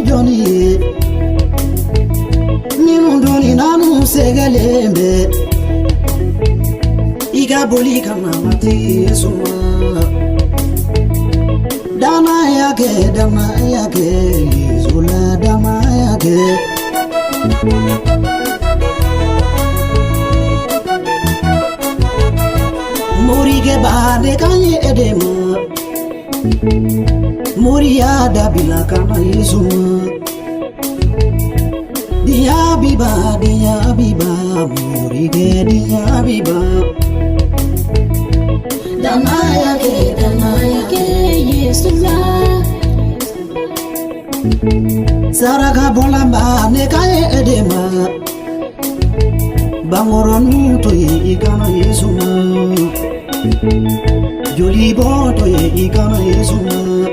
Johnny, Mimundoni Nanu Segalembe, Igaboli Kanamati Suma, Damayake, Zula Damayake. Morige Bade Kanye Edema. Moria dabila kana Yesuma Dia biba Morige dia biba Damayake Yesuma Saraka bolamba nekaye edema Bangoronu to ye ikana Yesuma Joli boto ye ikana Yesuma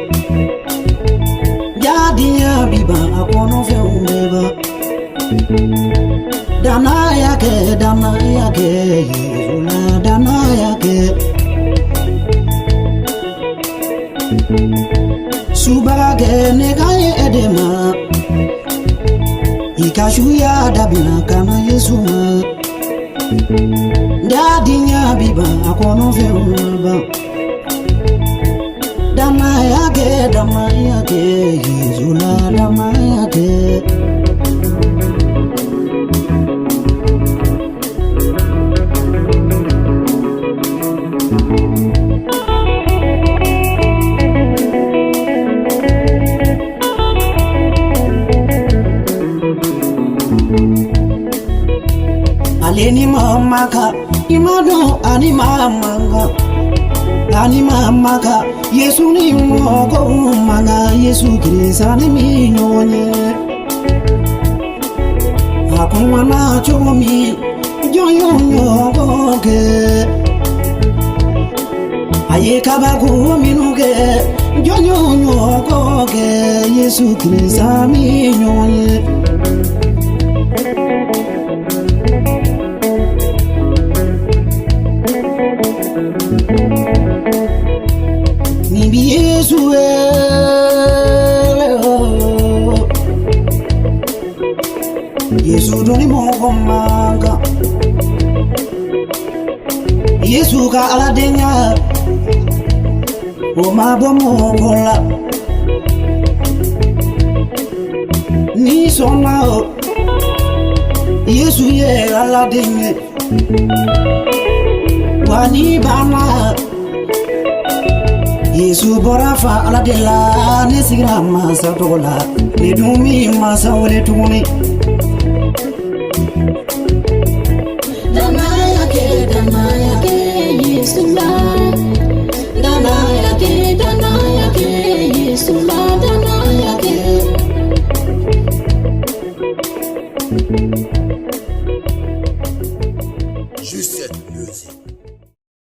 Dia biba akono fe umeba Danayake Yezula Danayake Subage negaye edema Ikashuya dabila kana Yesuma Dia biba akono fe umeba Damayake, Yezula Damayake. Aleni mamaka, imado anima manga. Anima maka, Yesu ni moko manga, Yesu Krista ni minyonye. Akuma na chomi, joyo nyoke. Aye kabaku minuke, joyo nyoke, Yesu Krista minyonye. Yesu doni mongo manga Yesu ka aladenya O mabomo kola Ni sona o Yesu ye aladenya Wani bana Yesu borafa aladela Nesigra masa tola Nedumi masa wale tuni Juste cette musique.